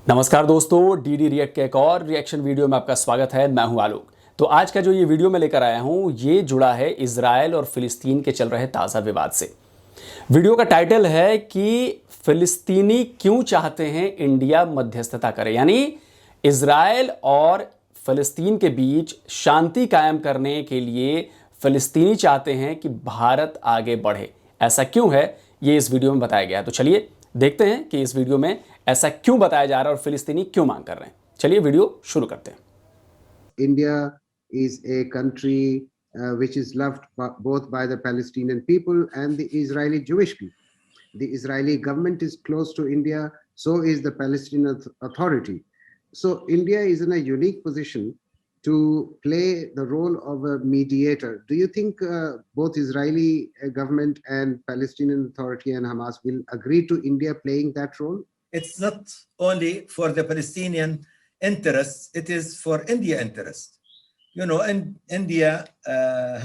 नमस्कार दोस्तों, DD react के एक और रिएक्शन वीडियो में आपका स्वागत है। मैं हूं आलोक। तो आज का जो ये वीडियो मैं लेकर आया हूं ये जुड़ा है इजराइल और फिलिस्तीन के चल रहे ताज़ा विवाद से। वीडियो का टाइटल है कि फिलिस्तीनी क्यों चाहते हैं इंडिया मध्यस्थता करे, यानी इजराइल और फिलिस्तीन के बीच शांति कायम करने के लिए फिलिस्तीनी चाहते हैं कि भारत आगे बढ़े। ऐसा क्यों है ये इस वीडियो में बताया गया है। तो चलिए देखते हैं कि इस वीडियो में ऐसा क्यों बताया जा रहा है और फिलिस्तीनी क्यों मांग कर रहे हैं। चलिए वीडियो शुरू करते हैं। India is a country which is loved both by the Palestinian people and the Israeli Jewish people. The Israeli government is close to India, so is the Palestinian Authority. So India is in a unique position to play the role of a mediator. Do you think both Israeli government and Palestinian Authority and Hamas will agree to India playing that role? It's not only for the Palestinian interests, it is for India interests. You know, and India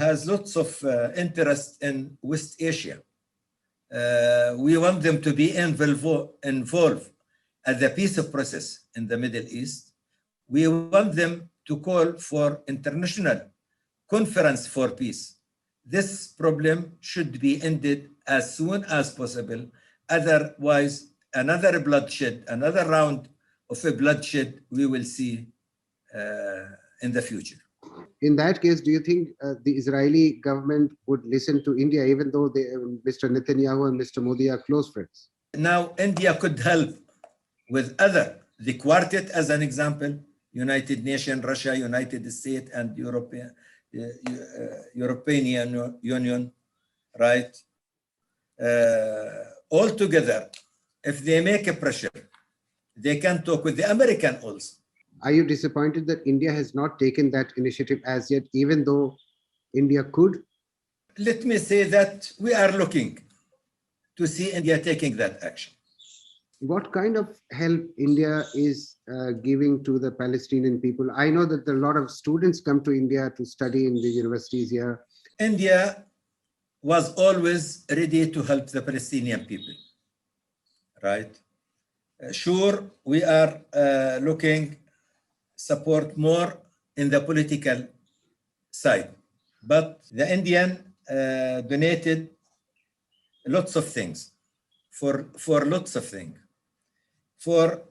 has lots of interest in West Asia. We want them to be involved at the peace process in the Middle East. We want them to call for international conference for peace. This problem should be ended as soon as possible. Otherwise, another bloodshed, another round of a bloodshed we will see in the future. In that case, do you think the Israeli government would listen to India, even though Mr. Netanyahu and Mr. Modi are close friends? Now, India could help with the quartet as an example, United Nations, Russia, United States, and European Union, right? All together, if they make a pressure, they can talk with the American also. Are you disappointed that India has not taken that initiative as yet, even though India could? Let me say that we are looking to see India taking that action. What kind of help India is giving to the Palestinian people? I know that a lot of students come to India to study in the universities here. India was always ready to help the Palestinian people, right? Sure, we are looking support more in the political side, but the Indian donated lots of things for lots of things, for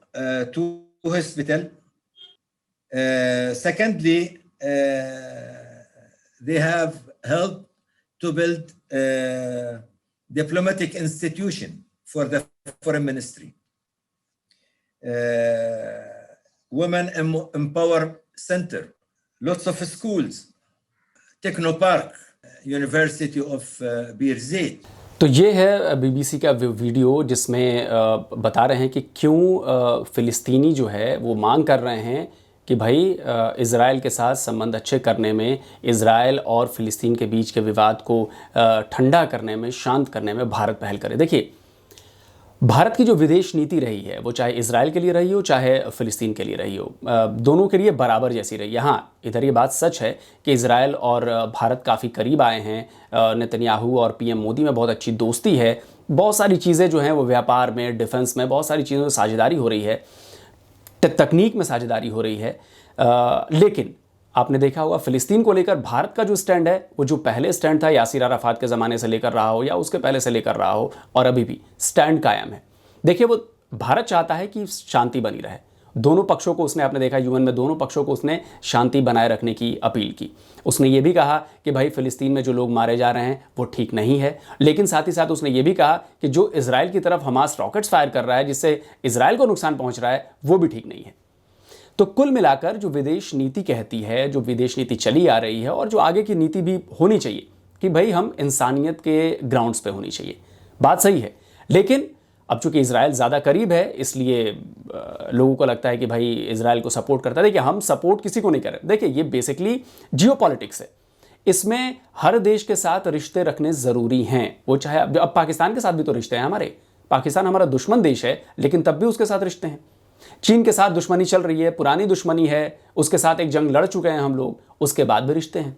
two hospital. Secondly, they have helped to build diplomatic institution for the foreign ministry. Women Empower Center, lots of schools, Technopark, University of Birzeit. तो ये है BBC का video जिसमें बता रहे हैं कि क्यों फिलिस्तीनी जो है वो मांग कर रहे हैं कि भाई इज़राइल के साथ संबंध अच्छे करने में, इज़राइल और फिलिस्तीन के बीच के विवाद को ठंडा करने में, शांत करने में भारत पहल करे। देखिए, भारत की जो विदेश नीति रही है वो चाहे इजराइल के लिए रही हो चाहे फिलिस्तीन के लिए रही हो, दोनों के लिए बराबर जैसी रही है। हाँ, इधर ये बात सच है कि इजराइल और भारत काफ़ी करीब आए हैं। नेतन्याहू और पीएम मोदी में बहुत अच्छी दोस्ती है। बहुत सारी चीज़ें जो हैं वो व्यापार में, डिफेंस में, बहुत सारी चीज़ों में साझेदारी हो रही है, तकनीक में साझेदारी हो रही है। लेकिन आपने देखा होगा फिलिस्तीन को लेकर भारत का जो स्टैंड है वो जो पहले स्टैंड था यासिर अराफात के ज़माने से लेकर रहा हो या उसके पहले से लेकर रहा हो और अभी भी स्टैंड कायम है। देखिए, वो भारत चाहता है कि शांति बनी रहे। दोनों पक्षों को उसने, आपने देखा यूएन में दोनों पक्षों को उसने शांति बनाए रखने की अपील की। उसने ये भी कहा कि भाई फिलिस्तीन में जो लोग मारे जा रहे हैं वो ठीक नहीं है, लेकिन साथ ही साथ उसने ये भी कहा कि जो इजराइल की तरफ हमास रॉकेट्स फायर कर रहा है जिससे इजराइल को नुकसान पहुँच रहा है वो भी ठीक नहीं है। तो कुल मिलाकर जो विदेश नीति कहती है, जो विदेश नीति चली आ रही है और जो आगे की नीति भी होनी चाहिए कि भाई हम इंसानियत के ग्राउंड्स पे होनी चाहिए, बात सही है। लेकिन अब चूंकि इजराइल ज़्यादा करीब है इसलिए लोगों को लगता है कि भाई इजराइल को सपोर्ट करता है। देखिए, हम सपोर्ट किसी को नहीं कर रहे। देखिए, ये बेसिकली जियोपॉलिटिक्स है। इसमें हर देश के साथ रिश्ते रखने ज़रूरी हैं। वो चाहे अब पाकिस्तान के साथ भी तो रिश्ते हैं हमारे। पाकिस्तान हमारा दुश्मन देश है लेकिन तब भी उसके साथ रिश्ते हैं। चीन के साथ दुश्मनी चल रही है, पुरानी दुश्मनी है, उसके साथ एक जंग लड़ चुके हैं हम लोग, उसके बाद भी रिश्ते हैं।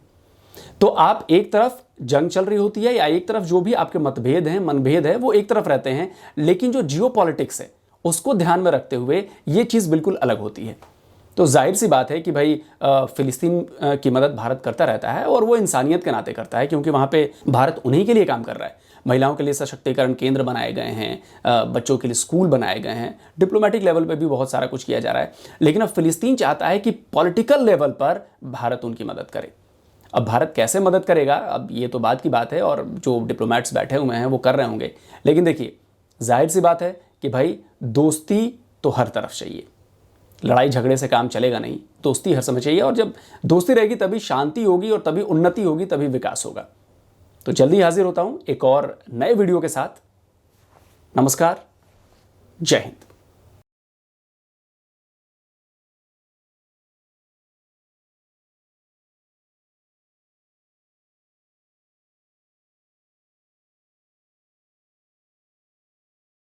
तो आप एक तरफ जंग चल रही होती है या एक तरफ जो भी आपके मतभेद हैं, मनभेद है, वो एक तरफ रहते हैं, लेकिन जो जियोपॉलिटिक्स है उसको ध्यान में रखते हुए ये चीज़ बिल्कुल अलग होती है। तो जाहिर सी बात है कि भाई फ़िलिस्तीन की मदद भारत करता रहता है और वो इंसानियत के नाते करता है, क्योंकि वहाँ पे भारत उन्हीं के लिए काम कर रहा है। महिलाओं के लिए सशक्तिकरण केंद्र बनाए गए हैं, बच्चों के लिए स्कूल बनाए गए हैं, डिप्लोमेटिक लेवल पे भी बहुत सारा कुछ किया जा रहा है। लेकिन अब फ़िलिस्तीन चाहता है कि पॉलिटिकल लेवल पर भारत उनकी मदद करे। अब भारत कैसे मदद करेगा, अब ये तो बात की बात है, और जो डिप्लोमेट्स बैठे हुए हैं वो कर रहे होंगे। लेकिन देखिए, जाहिर सी बात है कि भाई दोस्ती तो हर तरफ चाहिए, लड़ाई झगड़े से काम चलेगा नहीं, दोस्ती हर समय चाहिए। और जब दोस्ती रहेगी तभी शांति होगी, और तभी उन्नति होगी, तभी विकास होगा। तो जल्दी हाजिर होता हूं एक और नए वीडियो के साथ। नमस्कार, जय हिंद।